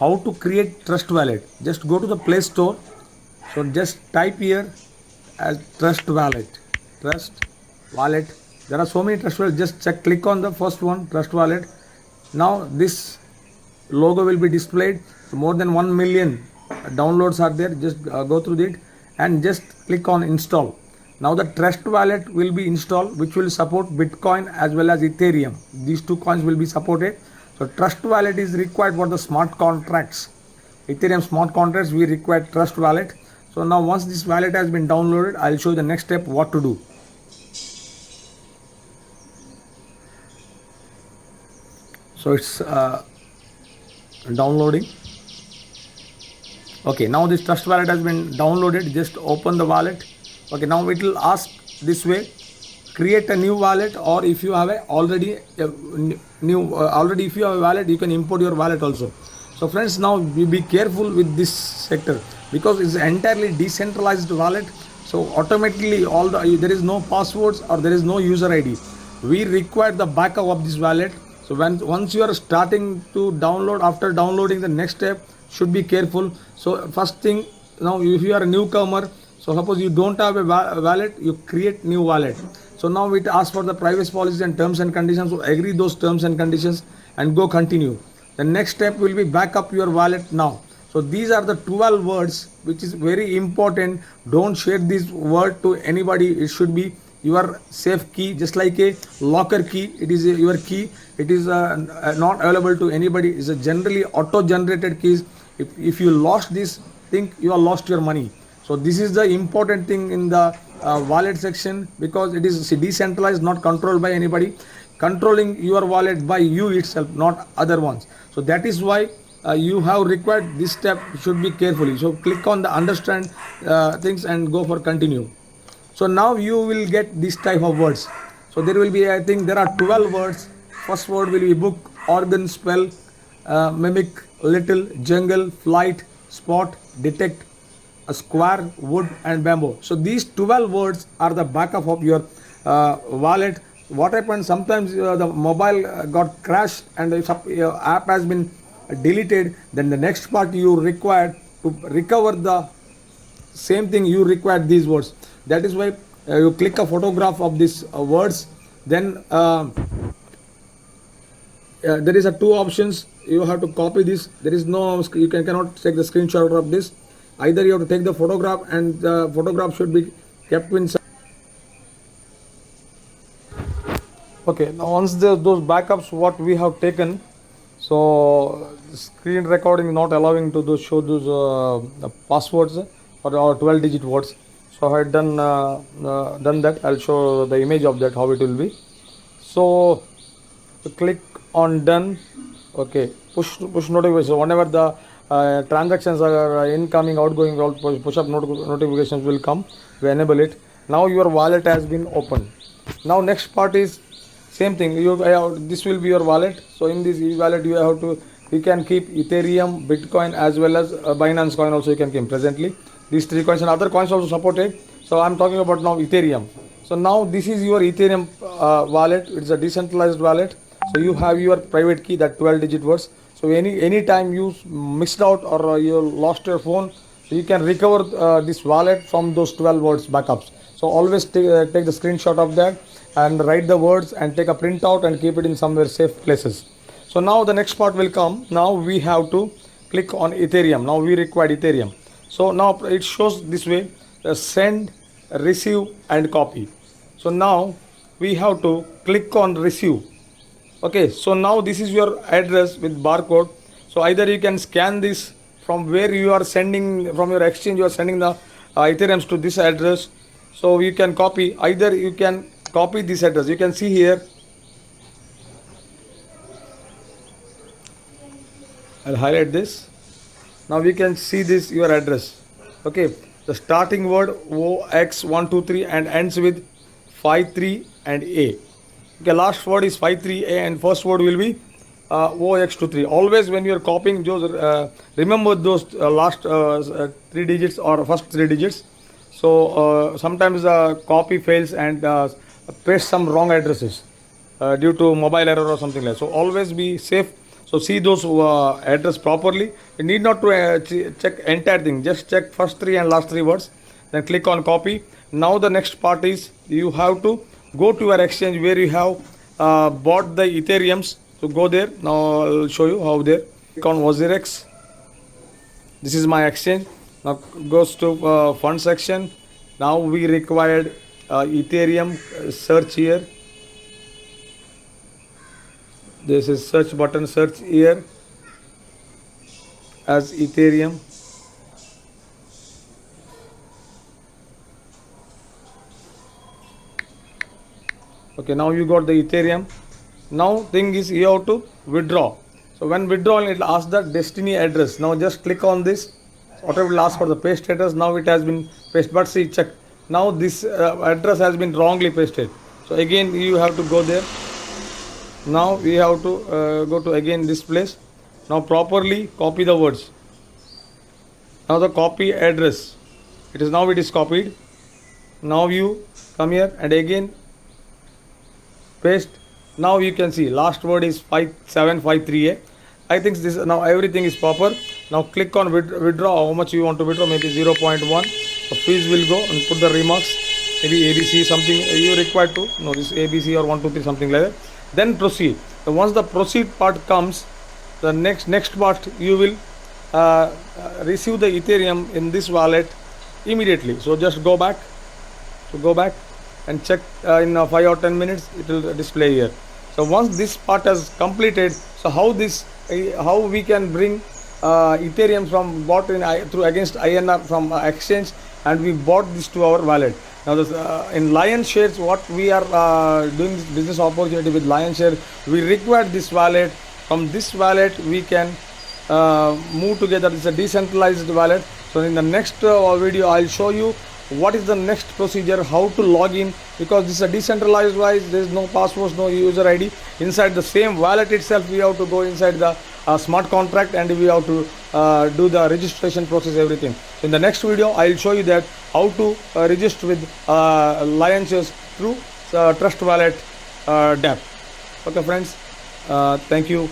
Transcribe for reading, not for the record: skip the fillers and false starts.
how to create Trust Wallet. Just go to the Play Store. So just type here as Trust Wallet. Trust Wallet. There are so many Trust Wallet. Just check, click on the first one, Trust Wallet. Now this logo will be displayed. So more than 1 million downloads are there. Just go through it and just click on install. Now the Trust Wallet will be installed, which will support Bitcoin as well as Ethereum. These two coins will be supported. So Trust Wallet is required for the smart contracts. Ethereum smart contracts, we require Trust Wallet. So now once this wallet has been downloaded, I'll show you the next step what to do. So it's downloading. Okay, now this Trust Wallet has been downloaded. Just open the wallet. Okay, now it will ask this way, create a new wallet, or if you have a already if you have a wallet, you can import your wallet also. So friends, now be careful with this sector because it's entirely decentralized wallet. So automatically there is no passwords or there is no user ID. We require the backup of this wallet. So once you are starting to download, after downloading, the next step should be careful. So first thing, now if you are a newcomer, so suppose you don't have a wallet, you create new wallet. So now it asks for the privacy policy and terms and conditions. So agree those terms and conditions and go continue. The next step will be back up your wallet now. So these are the 12 words which is very important. Don't share this word to anybody. It should be your safe key, just like a locker key. It is your key. It is not available to anybody. It's a generally auto-generated keys. If you lost this thing, you have lost your money. So this is the important thing in the wallet section because it is decentralized, not controlled by anybody. Controlling your wallet by you itself, not other ones. So that is why you have required this step should be carefully. So click on the understand things and go for continue. So now you will get this type of words. So there will be, I think there are 12 words. First word will be book, organ, spell, mimic, little, jungle, flight, spot, detect, a square, wood and bamboo. So these 12 words are the backup of your wallet. What happens sometimes the mobile got crashed and if your app has been deleted, then the next part you require to recover the same thing, you require these words. That is why you click a photograph of these words. Then there is a two options. You have to copy this. There is no, you cannot take the screenshot of this. Either you have to take the photograph and the photograph should be kept inside. Okay, now once those backups what we have taken, so screen recording not allowing to show those passwords or 12-digit words. So I had done that. I'll show the image of that how it will be. So click on done. Okay, push notification. Whenever the transactions are incoming, outgoing, all push up notifications will come. We enable it. Now your wallet has been opened. Now next part is same thing. This will be your wallet. So in this wallet you can keep Ethereum, Bitcoin as well as Binance coin also you can keep presently. These three coins and other coins also supported. So I'm talking about now Ethereum. So now this is your Ethereum wallet. It's a decentralized wallet. So you have your private key, that 12-digit words. So any time you missed out or you lost your phone, so you can recover this wallet from those 12 words backups. So always take the screenshot of that and write the words and take a printout and keep it in somewhere safe places. So now the next part will come. Now we have to click on Ethereum. Now we require Ethereum. So now it shows this way, send, receive and copy. So now we have to click on receive. Okay, so now this is your address with barcode. So either you can scan this from where you are sending, from your exchange you are sending the Ethereums to this address. So you can copy, either you can copy this address. You can see here, I'll highlight this. Now we can see this your address. Okay, the starting word OX123 and ends with 53 and A. Okay, last word is 53A and first word will be OX23. Always when you are copying those, remember those last 3 digits or first 3 digits. So sometimes the copy fails and paste some wrong addresses due to mobile error or something like that. So always be safe. So see those address properly. You need not to check entire thing. Just check first three and last three words. Then click on copy. Now the next part is you have to go to your exchange where you have bought the Ethereums. So go there. Now I'll show you how there. Click on WazirX. This is my exchange. Now goes to fund section. Now we required Ethereum search here. This is search button, search here as Ethereum. Okay, now you got the Ethereum. Now thing is you have to withdraw. So when withdrawing, it will ask the destiny address. Now just click on this. Whatever will ask for the paste address. Now it has been pasted. But see, check. Now this address has been wrongly pasted. So again you have to go there. Now we have to go to again this place. Now properly copy the words. Now the copy address. It is copied. Now you come here and again paste. Now you can see last word is 5753A. I think this now everything is proper. Now click on withdraw. How much you want to withdraw? Maybe 0.1. The fees will go and put the remarks. Maybe ABC something you required to. No, this ABC or 1 2 3 something like that. Then proceed. So once the proceed part comes, the next part you will receive the Ethereum in this wallet immediately. So just go back. And check in 5 or 10 minutes it will display here. So once this part has completed, so how we can bring Ethereum from bought in through against INR from exchange, and we bought this to our wallet. Now this, in Lion Shares, what we are doing this business opportunity with Lion Share, we require this wallet. From this wallet we can move together. It's a decentralized wallet. So in the next video I'll show you what is the next procedure, how to log in, because this is a decentralized wise, there is no passwords, no user ID. Inside the same wallet itself we have to go inside the smart contract and we have to do the registration process, everything. So in the next video I'll show you that how to register with Lion Shares through Trust Wallet dApp. Okay friends, thank you.